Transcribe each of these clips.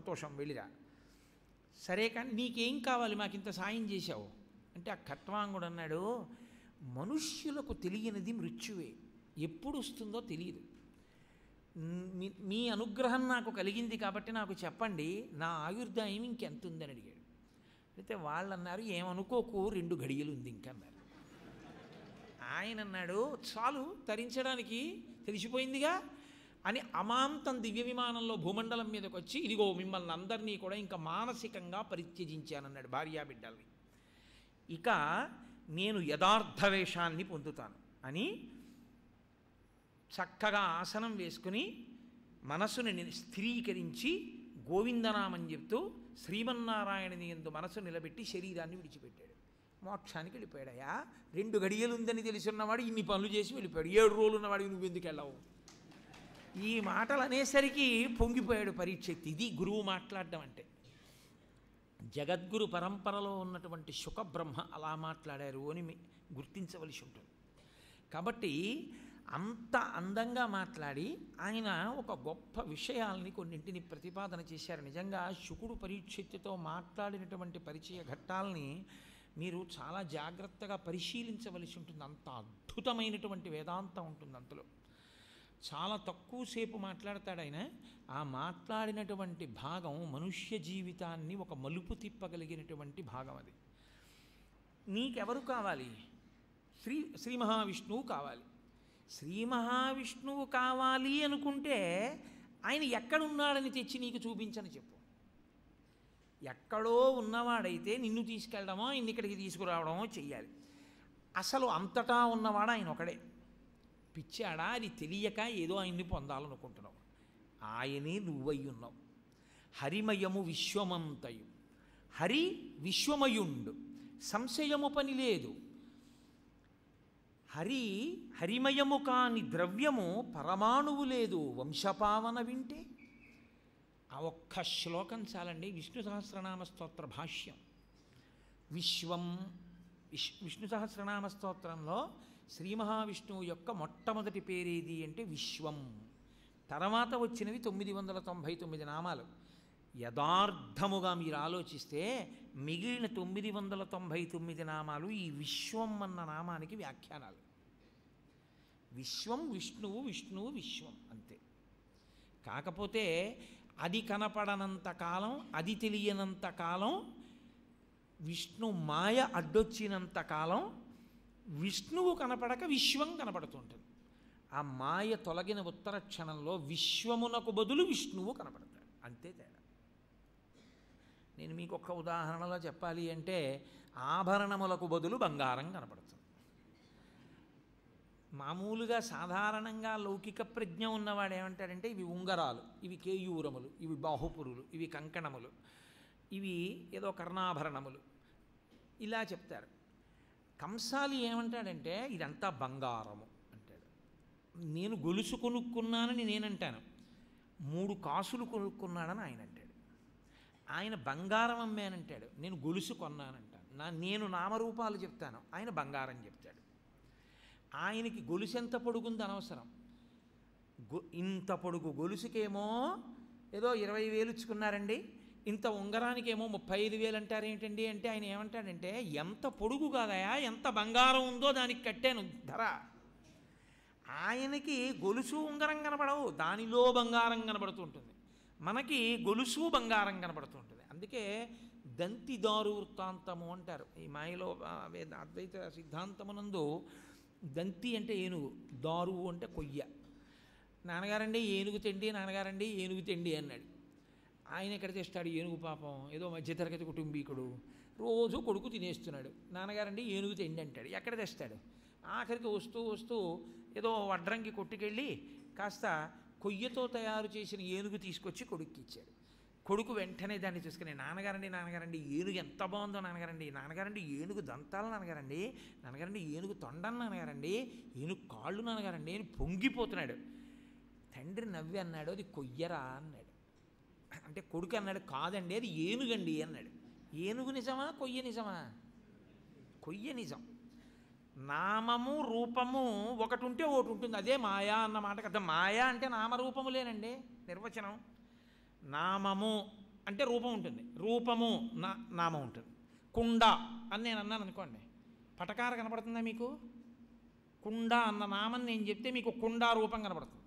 సంతోషం, వెళ్ళిరా. సరే కానీ నీకేం కావాలి, మాకింత సాయం చేశావు అంటే ఆ ఖట్వాంగుడు అన్నాడు, మనుష్యులకు తెలియనిది మృత్యువే, ఎప్పుడు వస్తుందో తెలియదు. మీ అనుగ్రహం నాకు కలిగింది కాబట్టి నాకు చెప్పండి, నా ఆయుర్దాయం ఇంకెంత ఉందని అడిగాడు. అయితే వాళ్ళు అన్నారు, ఏమనుకోకు, 2 ఘడియలు ఉంది ఇంకా అన్నారు. ఆయన అన్నాడు, చాలు, తరించడానికి తెలిసిపోయిందిగా అని అమాంతం దివ్య విమానంలో భూమండలం మీదకి వచ్చి, ఇదిగో మిమ్మల్ని అందరినీ కూడా ఇంకా మానసికంగా పరిత్యజించానన్నాడు, భార్యాబిడ్డల్ని. ఇక నేను యథార్థ వేషాన్ని పొందుతాను అని చక్కగా ఆసనం వేసుకుని మనసుని స్థిరీకరించి గోవిందనామని చెప్తూ శ్రీమన్నారాయణని యందు మనసు నిలబెట్టి శరీరాన్ని విడిచిపెట్టాడు. మోక్షానికి వెళ్ళిపోయాడయా. 2 ఘడియలు ఉందని తెలిసిన్నవాడు ఇన్ని పనులు చేసి వెళ్ళిపోయాడు. 7 రోజులు ఉన్నవాడు నువ్వెందుకు వెళ్ళావు? ఈ మాటలు అనేసరికి పొంగిపోయాడు పరీక్షిత్. ఇది గురువు మాట్లాడడం అంటే. జగద్గురు పరంపరలో ఉన్నటువంటి శుకబ్రహ్మ అలా మాట్లాడారు అని గుర్తించవలసి ఉంటుంది. కాబట్టి అంత అందంగా మాట్లాడి ఆయన ఒక గొప్ప విషయాల్ని కొన్నింటిని ప్రతిపాదన చేశారు. నిజంగా శుకుడు పరీక్షిత్తుతో మాట్లాడినటువంటి పరిచయ ఘట్టాలని మీరు చాలా జాగ్రత్తగా పరిశీలించవలసి ఉంటుంది. అంత అద్భుతమైనటువంటి వేదాంతం ఉంటుంది అందులో. చాలా తక్కువసేపు మాట్లాడతాడు ఆయన. ఆ మాట్లాడినటువంటి భాగం మనుష్య జీవితాన్ని ఒక మలుపు తిప్పగలిగినటువంటి భాగం అది. నీకెవరు కావాలి? శ్రీ మహావిష్ణువు కావాలి. శ్రీ మహావిష్ణువు కావాలి అనుకుంటే ఆయన ఎక్కడున్నాడని తెచ్చి నీకు చూపించని చెప్పు. ఎక్కడో ఉన్నవాడైతే నిన్ను తీసుకెళ్ళడమో ఇన్ని ఇక్కడికి తీసుకురావడమో చెయ్యాలి. అసలు అంతటా ఉన్నవాడు ఆయన ఒకడే. పిచ్చాడా, అది తెలియక ఏదో ఆయన్ని పొందాలనుకుంటున్నావు. ఆయనే నువ్వై ఉన్నావు. హరిమయము విశ్వమంతయు. హరి విశ్వమయుండు, సంశయము పని లేదు. హరిమయము కాని ద్రవ్యము పరమాణువు లేదు, వంశపావన వింటే. ఆ ఒక్క శ్లోకం చాలండి. విష్ణు సహస్రనామ స్తోత్ర భాష్యం. విష్ణు సహస్రనామ స్తోత్రంలో శ్రీ మహావిష్ణువు యొక్క మొట్టమొదటి పేరేది అంటే విశ్వం. తర్వాత వచ్చినవి 999 నామాలు. యథార్థముగా మీరు ఆలోచిస్తే మిగిలిన 999 నామాలు ఈ విశ్వం అన్న నామానికి వ్యాఖ్యానాలు. విశ్వం విష్ణువు, విష్ణువు విశ్వం, అంతే. కాకపోతే అది కనపడనంత కాలం, అది తెలియనంత కాలం, విష్ణు మాయ అడ్డొచ్చినంత కాలం విష్ణువు కనపడక విశ్వం కనపడుతుంటుంది. ఆ మాయ తొలగిన ఉత్తర క్షణంలో విశ్వమునకు బదులు విష్ణువు కనపడతాడు, అంతే తేడా. నేను మీకు ఒక్క ఉదాహరణలో చెప్పాలి అంటే ఆభరణములకు బదులు బంగారం కనపడుతుంది. మామూలుగా సాధారణంగా లౌకిక ప్రజ్ఞ ఉన్నవాడు ఏమంటాడంటే ఇవి ఉంగరాలు, ఇవి కేయూరములు, ఇవి బాహుపురులు, ఇవి కంకణములు, ఇవి ఏదో కర్ణాభరణములు, ఇలా చెప్తారు. కంసాలి ఏమంటాడంటే ఇదంతా బంగారము అంటాడు. నేను గొలుసు కొనుక్కున్నానని నేనంటాను, 3 కాసులు కొనుక్కున్నాడని ఆయన అంటాడు. ఆయన బంగారం అమ్మానంటాడు, నేను గొలుసు కొన్నానంటాను. నేను నామరూపాలు చెప్తాను, ఆయన బంగారం చెప్తాడు. ఆయనకి గొలుసు ఎంత పొడుగుంది అనవసరం. ఇంత పొడుగు గొలుసుకేమో ఏదో 20,000 ఇచ్చుకున్నారండి, ఇంత ఉంగరానికేమో 35,000 అంటారేంటండి అంటే ఆయన ఏమంటాడంటే ఎంత పొడుగు కాదయా, ఎంత బంగారం ఉందో దానికి కట్టాను ధర. ఆయనకి గొలుసు ఉంగరం కనపడవు, దానిలో బంగారం కనపడుతుంటుంది. మనకి గొలుసు బంగారం కనపడుతుంటుంది. అందుకే దంతిదారు వృత్తాంతము అంటారు. ఈ మాయలో అద్వైత సిద్ధాంతమునందు దంతి అంటే ఏనుగు, దారు అంటే కొయ్య. నాన్నగారండి ఏనుగు తిండి, నాన్నగారండి ఏనుగు తిండి అన్నాడు. ఆయన ఎక్కడ తెస్తాడు ఏనుగు? పాపం ఏదో మధ్యతరగతి కుటుంబీకుడు, రోజు కొడుకు తినేస్తున్నాడు. నాన్నగారండి ఏనుగు తిండి అంటాడు, ఎక్కడ తెస్తాడు? ఆఖరికి వస్తూ వస్తూ ఏదో వడ్రంగి కొట్టుకెళ్ళి కాస్త కొయ్యతో తయారు చేసిన ఏనుగు తీసుకొచ్చి కొడుక్కి ఇచ్చాడు. కొడుకు వెంటనే దాన్ని చూసుకుని నాన్నగారండి ఏనుగు ఎంత బాగుందో నాన్నగారండి ఏనుగు దంతాలు నాన్నగారండి ఏనుగు తొండను నాన్నగారండి, ఏనుగు కాళ్ళు నాన్నగారండి అని పొంగిపోతున్నాడు. తండ్రి నవ్వి అన్నాడు, అది కొయ్యరా అన్నాడు. అంటే కొడుకు అన్నాడు, కాదండి అది ఏనుగండి అన్నాడు. ఏనుగు నిజమా, కొయ్య నిజమా? కొయ్య నిజం. నామము రూపము ఒకటి ఉంటే ఒకటి ఉంటుంది, అదే మాయా అన్న మాట కదా. మాయా అంటే నామరూపములేనండి నిర్వచనం. నామము అంటే రూపం ఉంటుంది, రూపము నామం ఉంటుంది. కుండ అని నేను అన్నాను అనుకోండి, పటకార కనపడుతుందా మీకు? కుండ అన్న నామం నేను చెప్తే మీకు కుండ రూపం కనపడుతుంది.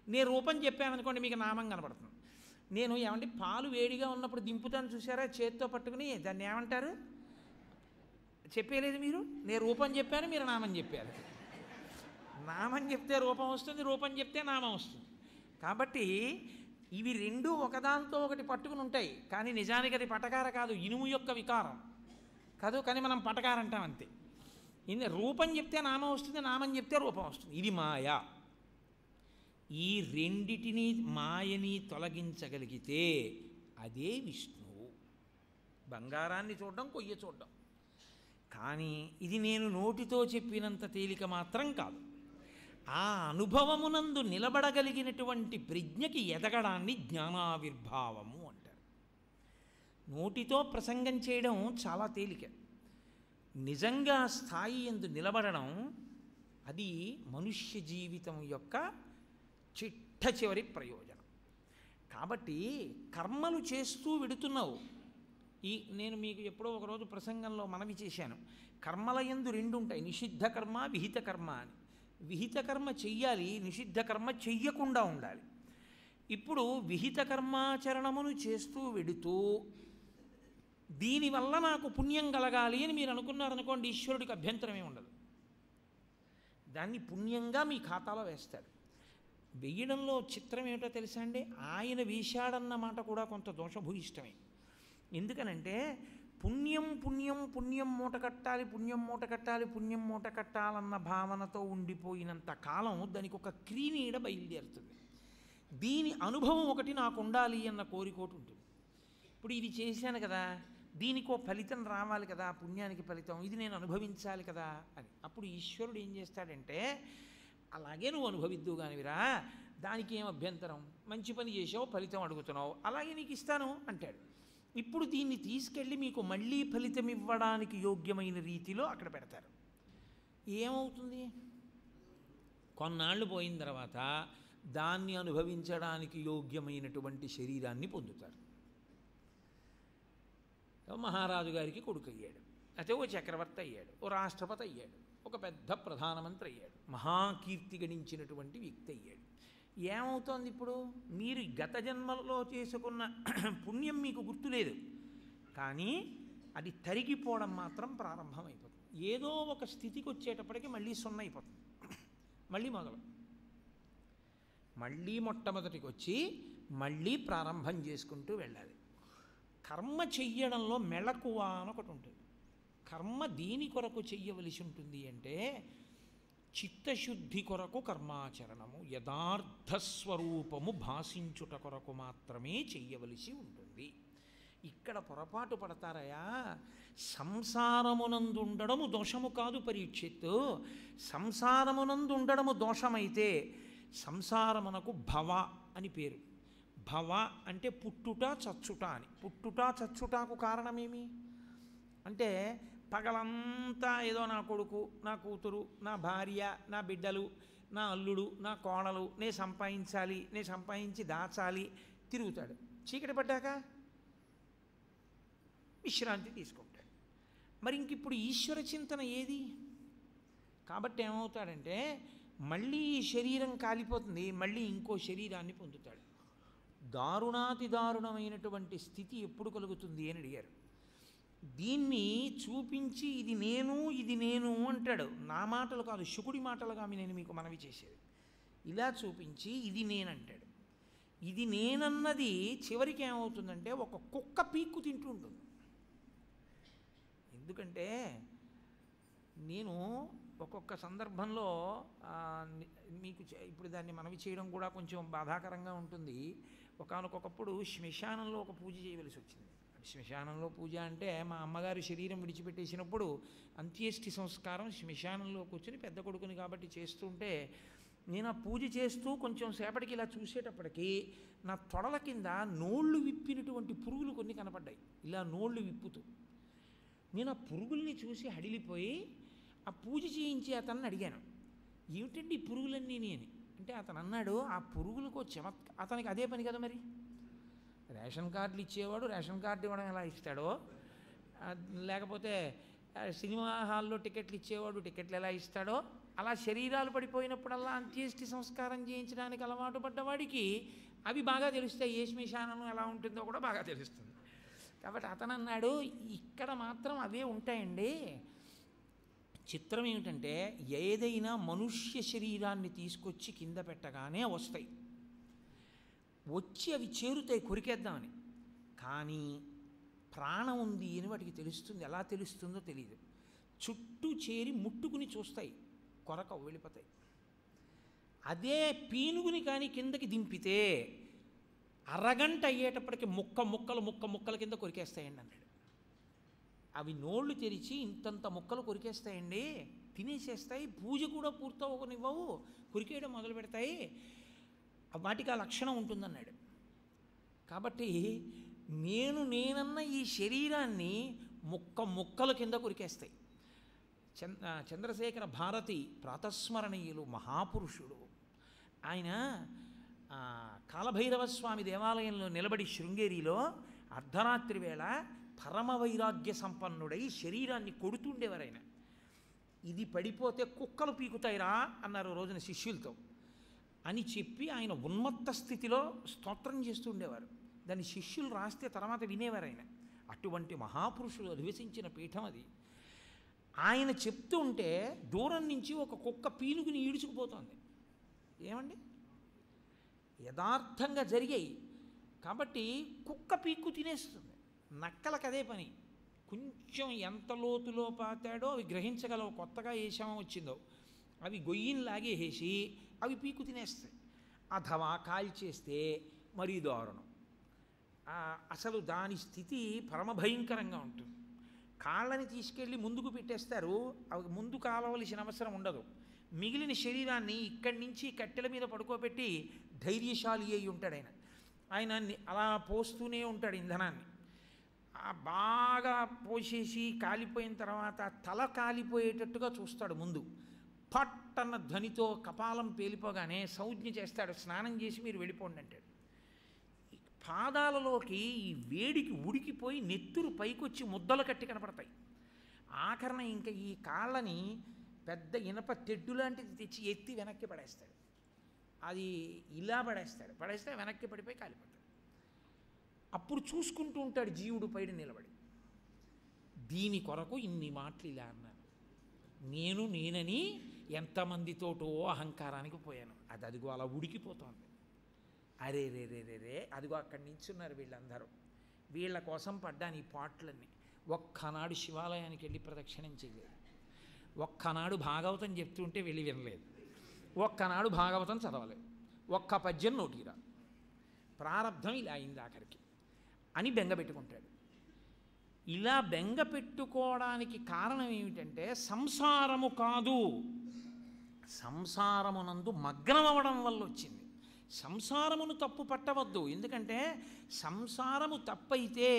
నేను రూపం చెప్పాను అనుకోండి, మీకు నామం కనపడుతుంది. నేను ఏమంటే పాలు వేడిగా ఉన్నప్పుడు దింపుతాను చూసారా, చేత్తో పట్టుకుని, దాన్ని ఏమంటారు చెప్పలేదు మీరు? నేను రూపం చెప్పాను, మీరు నామం చెప్పారు. నామం చెప్తే రూపం వస్తుంది, రూపం చెప్తే నామం వస్తుంది. కాబట్టి ఇవి రెండు ఒకదాంతో ఒకటి పట్టుకుని ఉంటాయి, కానీ నిజానికి అది పటకార కాదు, ఇనుము యొక్క వికారం కాదు, కానీ మనం పటకార అంటాం అంతే. ఇన్ని రూపం చెప్తే నామం వస్తుంది, నామం చెప్తే రూపం వస్తుంది. ఇది మాయ. ఈ రెండిటిని మాయని తొలగించగలిగితే అదే విష్ణువు. బంగారాన్ని చూడడం, కొయ్య చూడడం. కానీ ఇది నేను నోటితో చెప్పినంత తేలిక మాత్రం కాదు. ఆ అనుభవమునందు నిలబడగలిగినటువంటి ప్రజ్ఞకి ఎదగడాన్ని జ్ఞానావిర్భావము అంటారు. నోటితో ప్రసంగం చేయడం చాలా తేలిక, నిజంగా స్థాయి యందు నిలబడడం అది మనుష్య జీవితం యొక్క చిట్ట చివరి ప్రయోజనం. కాబట్టి కర్మలు చేస్తూ వెడుతున్నావు. నేను మీకు ఎప్పుడో ఒకరోజు ప్రసంగంలో మనవి చేశాను, కర్మల యందు రెండు ఉంటాయి, నిషిద్ధ కర్మ, విహిత కర్మ అని. విహిత కర్మ చెయ్యాలి, నిషిద్ధ కర్మ చెయ్యకుండా ఉండాలి. ఇప్పుడు విహిత కర్మాచరణమును చేస్తూ వెడుతూ దీనివల్ల నాకు పుణ్యం కలగాలి అని మీరు అనుకున్నారనుకోండి, ఈశ్వరుడికి అభ్యంతరమే ఉండదు. దాన్ని పుణ్యంగా మీ ఖాతాలో వేస్తాడు. వెయ్యడంలో చిత్రం ఏమిటో తెలుసా అండి? ఆయన వేశాడన్న మాట కూడా కొంత దోషభూయిష్టమే. ఎందుకనంటే పుణ్యం పుణ్యం పుణ్యం మూట కట్టాలి, పుణ్యం మూట కట్టాలి, పుణ్యం మూట కట్టాలన్న భావనతో ఉండిపోయినంత కాలం దానికి ఒక క్రీనీడ బయలుదేరుతుంది. దీని అనుభవం ఒకటి నాకు ఉండాలి అన్న కోరికోటి ఉంటుంది. ఇప్పుడు ఇది చేశాను కదా, దీనికో ఫలితం రావాలి కదా, పుణ్యానికి ఫలితం, ఇది నేను అనుభవించాలి కదా అని. అప్పుడు ఈశ్వరుడు ఏం చేస్తాడంటే, అలాగే నువ్వు అనుభవిద్దు కానివిరా, దానికి ఏం అభ్యంతరం, మంచి పని చేసావు, ఫలితం అడుగుతున్నావు, అలాగే నీకు ఇస్తాను అంటాడు. ఇప్పుడు దీన్ని తీసుకెళ్ళి మీకు మళ్ళీ ఫలితం ఇవ్వడానికి యోగ్యమైన రీతిలో అక్కడ పెడతారు. ఏమవుతుంది? కొన్నాళ్ళు పోయిన తర్వాత దాన్ని అనుభవించడానికి యోగ్యమైనటువంటి శరీరాన్ని పొందుతారు. మహారాజు గారికి కొడుకు అయ్యాడు, అయితే ఓ చక్రవర్తి అయ్యాడు, ఓ రాష్ట్రపతి అయ్యాడు, ఒక పెద్ద ప్రధానమంత్రి అయ్యాడు, మహాకీర్తి గడించినటువంటి వ్యక్తి అయ్యాడు. ఏమవుతోంది ఇప్పుడు? మీరు గత జన్మలో చేసుకున్న పుణ్యం మీకు గుర్తులేదు, కానీ అది తరిగిపోవడం మాత్రం ప్రారంభమైపోతుంది. ఏదో ఒక స్థితికి వచ్చేటప్పటికి మళ్ళీ సున్న అయిపోతుంది, మళ్ళీ మొదలు, మళ్ళీ మొట్టమొదటికి వచ్చి మళ్ళీ ప్రారంభం చేసుకుంటూ వెళ్ళాలి. కర్మ చెయ్యడంలో మెళకువ అని ఒకటి ఉంటుంది. కర్మ దీని కొరకు చెయ్యవలసి ఉంటుంది అంటే చిత్తశుద్ధి కొరకు కర్మాచరణము, యథార్థస్వరూపము భాషించుట కొరకు మాత్రమే చెయ్యవలసి ఉంటుంది. ఇక్కడ పొరపాటు పడతారయా, సంసారమునందుండడము దోషము కాదు పరీక్షిత్తు. సంసారమునందుండడము దోషమైతే సంసారమునకు భవ అని పేరు. భవ అంటే పుట్టుట చచ్చుట అని. పుట్టుట చచ్చుటకు కారణమేమి అంటే, పగలంతా ఏదో నా కొడుకు, నా కూతురు, నా భార్య, నా బిడ్డలు, నా అల్లుడు, నా కోడలు, నేను సంపాదించాలి, నేను సంపాదించి దాచాలి తిరుగుతాడు. చీకటి పడ్డాక విశ్రాంతి తీసుకుంటాడు. మరి ఇంక ఇప్పుడు ఈశ్వర చింతన ఏది? కాబట్టి ఏమవుతాడంటే మళ్ళీ ఈ శరీరం కాలిపోతుంది, మళ్ళీ ఇంకో శరీరాన్ని పొందుతాడు. దారుణాతి దారుణమైనటువంటి స్థితి ఎప్పుడు కలుగుతుంది అని అడిగారు. దీన్ని చూపించి ఇది నేను, ఇది నేను అంటాడు. నా మాటలు కాదు, శుకుడి మాటలుగా నేను మీకు మనవి చేసేది. ఇలా చూపించి ఇది నేనంటాడు. ఇది నేనన్నది చివరికి ఏమవుతుందంటే ఒక కుక్క పీక్కు తింటూ ఉంటుంది. ఎందుకంటే నేను ఒక్కొక్క సందర్భంలో మీకు ఇప్పుడు దాన్ని మనవి చేయడం కూడా కొంచెం బాధాకరంగా ఉంటుంది. ఒకానొకప్పుడు శ్మశానంలో ఒక పూజ చేయవలసి వచ్చింది. శ్మశానంలో పూజ అంటే మా అమ్మగారు శరీరం విడిచిపెట్టేసినప్పుడు అంత్యేష్టి సంస్కారం శ్మశానంలో కూర్చొని పెద్ద కొడుకుని కాబట్టి చేస్తుంటే నేను ఆ పూజ చేస్తూ కొంచెం సేపటికి ఇలా చూసేటప్పటికి నా తొడల కింద నోళ్ళు విప్పినటువంటి పురుగులు కొన్ని కనపడ్డాయి. ఇలా నోళ్ళు విప్పుతూ నేను ఆ పురుగుల్ని చూసి హడిలిపోయి ఆ పూజ చేయించి అతన్ని అడిగాను, ఏమిటండి ఈ పురుగులన్నీ అని. అంటే అతను అన్నాడు, ఆ పురుగులకు అతనికి అదే పని కదా మరి, రేషన్ కార్డులు ఇచ్చేవాడు రేషన్ కార్డు ఇవ్వడం ఎలా ఇస్తాడో, లేకపోతే సినిమా హాల్లో టికెట్లు ఇచ్చేవాడు టికెట్లు ఎలా ఇస్తాడో, అలా శరీరాలు పడిపోయినప్పుడల్లా అంత్యేష్టి సంస్కారం చేయించడానికి అలవాటు పడ్డవాడికి అవి బాగా తెలుస్తాయి. ఏ శ్మశానం ఎలా ఉంటుందో కూడా బాగా తెలుస్తుంది. కాబట్టి అతను అన్నాడు, ఇక్కడ మాత్రం అవే ఉంటాయండి. చిత్రం ఏమిటంటే ఏదైనా మనుష్య శరీరాన్ని తీసుకొచ్చి కింద పెట్టగానే వస్తాయి, వచ్చి అవి చేరుతాయి కొరికేద్దామని. కానీ ప్రాణం ఉంది అని వాటికి తెలుస్తుంది. ఎలా తెలుస్తుందో తెలియదు. చుట్టూ చేరి ముట్టుకుని చూస్తాయి, కొరక వెళ్ళిపోతాయి. అదే పీనుగుని కానీ కిందకి దింపితే అరగంట అయ్యేటప్పటికి ముక్కల కింద కొరికేస్తాయండి అన్నాడు. అవి నోళ్ళు తెరిచి ఇంతంత ముక్కలు కొరికేస్తాయండి, తినేసేస్తాయి. పూజ కూడా పూర్తవనివ్వవు, కొరికేయడం మొదలు పెడతాయి. వాటికి ఆ లక్షణం ఉంటుందన్నాడు. కాబట్టి నేనన్న ఈ శరీరాన్ని ముక్కల కింద కొరికేస్తాయి. చంద్రశేఖర భారతి ప్రాతస్మరణీయులు, మహాపురుషుడు. ఆయన కాలభైరవ స్వామి దేవాలయంలో నిలబడి శృంగేరిలో అర్ధరాత్రి వేళ పరమ వైరాగ్య సంపన్నుడై శరీరాన్ని కొడుతుండేవారు. ఆయన ఇది పడిపోతే కుక్కలు పీకుతాయిరా అన్నారు రోజున శిష్యులతో అని చెప్పి ఆయన ఉన్మత్త స్థితిలో స్తోత్రం చేస్తూ ఉండేవారు. దాన్ని శిష్యులు రాస్తే తర్వాత వినేవారు. ఆయన అటువంటి మహాపురుషులు అధివసించిన పీఠం అది. ఆయన చెప్తూ ఉంటే దూరం నుంచి ఒక కుక్క పీనుగుని ఈడ్చుకుపోతోంది. ఏమండి, యథార్థంగా జరిగాయి. కాబట్టి కుక్క పీక్కు తినేస్తుంది. నక్కలకు అదే పని. కొంచెం ఎంత లోతులో పాతాడో అవి గ్రహించగలవు, కొత్తగా ఏ శవం వచ్చిందో అవి గొయ్యిని లాగేసి అవి పీక్కు తినేస్తాయి. అథవా కాల్చేస్తే మరీ దారుణం. అసలు దాని స్థితి పరమభయంకరంగా ఉంటుంది. కాళ్ళని తీసుకెళ్ళి ముందుకు పెట్టేస్తారు, అవి ముందు కాలవలసిన అవసరం ఉండదు. మిగిలిన శరీరాన్ని ఇక్కడి నుంచి కట్టెల మీద పడుకోబెట్టి ధైర్యశాలి అయి ఉంటాడు ఆయన. ఆయన అలా పోస్తూనే ఉంటాడు ఇంధనాన్ని. బాగా పోసేసి కాలిపోయిన తర్వాత తల కాలిపోయేటట్టుగా చూస్తాడు ముందు. పట్టన్న ధ్వనితో కపాలం పేలిపోగానే సంజ్ఞ చేస్తాడు, స్నానం చేసి మీరు వెళ్ళిపోండి అంటాడు. పాదాలలోకి ఈ వేడికి ఉడికిపోయి నెత్తురు పైకొచ్చి ముద్దలు కట్టి కనపడతాయి. ఆఖరణ ఇంకా ఈ కాళ్ళని పెద్ద ఇనప తెడ్డు లాంటిది తెచ్చి ఎత్తి వెనక్కి పడేస్తాడు. అది ఇలా పడేస్తే వెనక్కి పడిపోయి కాలిపోతాడు. అప్పుడు చూసుకుంటూ ఉంటాడు జీవుడు పైన నిలబడి. దీని కొరకు ఇన్ని మాటలు ఇలా అన్నాను. నేనని ఎంతమందితోటో అహంకారానికి పోయాను. అది అదిగో అలా ఉడికిపోతోంది. అరే రే రే రే రే అదిగో అక్కడి నించున్నారు వీళ్ళందరూ. వీళ్ళ కోసం పడ్డాను ఈ పాటలన్నీ. ఒక్కనాడు శివాలయానికి వెళ్ళి ప్రదక్షిణం చేయలేదు, ఒక్కనాడు భాగవతం చెప్తుంటే వెళ్ళి వినలేదు, ఒక్కనాడు భాగవతం చదవలేదు, ఒక్క పద్యం నోటిరా. ప్రారంధం ఇలా అయింది ఆఖరికి అని బెంగ పెట్టుకుంటాడు. ఇలా బెంగ పెట్టుకోవడానికి కారణం ఏమిటంటే సంసారము కాదు, సంసారమునందు మగ్నం అవ్వడం వల్ల వచ్చింది. సంసారమును తప్పు పట్టవద్దు. ఎందుకంటే సంసారము తప్పైతే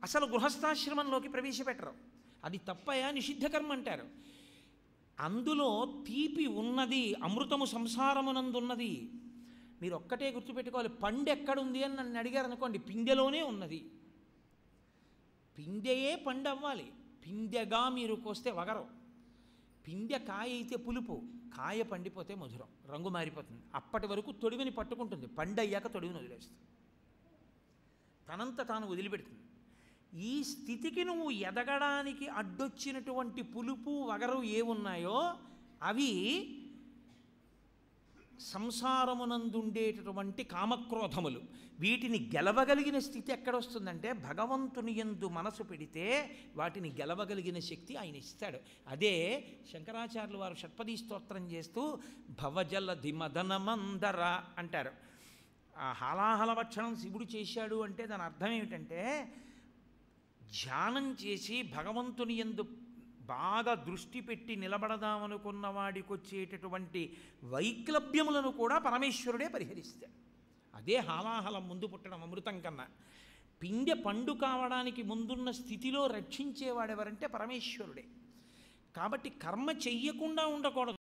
అసలు గృహస్థాశ్రమంలోకి ప్రవేశపెట్టరు. అది తప్పయా నిషిద్ధకర్మ అంటారు. అందులో తీపి ఉన్నది, అమృతము సంసారమునందున్నది. మీరు ఒక్కటే గుర్తుపెట్టుకోవాలి, పండు ఎక్కడుంది అని నన్ను అడిగారు అనుకోండి, పిందెలోనే ఉన్నది. పిందెయే పండు అవ్వాలి. పిందెగా మీరు కోస్తే వగరం. పిందె కాయ అయితే పులుపు, కాయ పండిపోతే మధురం, రంగు మారిపోతుంది. అప్పటి వరకు తొడివిని పట్టుకుంటుంది, పండు అయ్యాక తొడివిని వదిలేస్తుంది, తనంత తాను వదిలిపెడుతుంది. ఈ స్థితికి నువ్వు ఎదగడానికి అడ్డొచ్చినటువంటి పులుపు వగరు ఏమున్నాయో అవి సంసారమునందుండేటటువంటి కామక్రోధములు. వీటిని గెలవగలిగిన స్థితి ఎక్కడొస్తుందంటే భగవంతుని యందు మనసు పెడితే వాటిని గెలవగలిగిన శక్తి ఆయన ఇస్తాడు. అదే శంకరాచార్యులు వారు షట్పదీ స్తోత్రం చేస్తూ భవజలధి మదనమందర అంటారు. ఆ హాలాహలవక్షణం శివుడు చేశాడు అంటే దాని అర్థం ఏమిటంటే ధ్యానం చేసి భగవంతుని యందు బాగా దృష్టి పెట్టి నిలబడదామనుకున్న వాడికి వచ్చేటటువంటి వైక్లభ్యములను కూడా పరమేశ్వరుడే పరిహరిస్తాడు. అదే హాలాహలం ముందు పుట్టడం అమృతం కన్నా. పిందె పండు కావడానికి ముందున్న స్థితిలో రక్షించేవాడెవరంటే పరమేశ్వరుడే. కాబట్టి కర్మ చెయ్యకుండా ఉండకూడదు.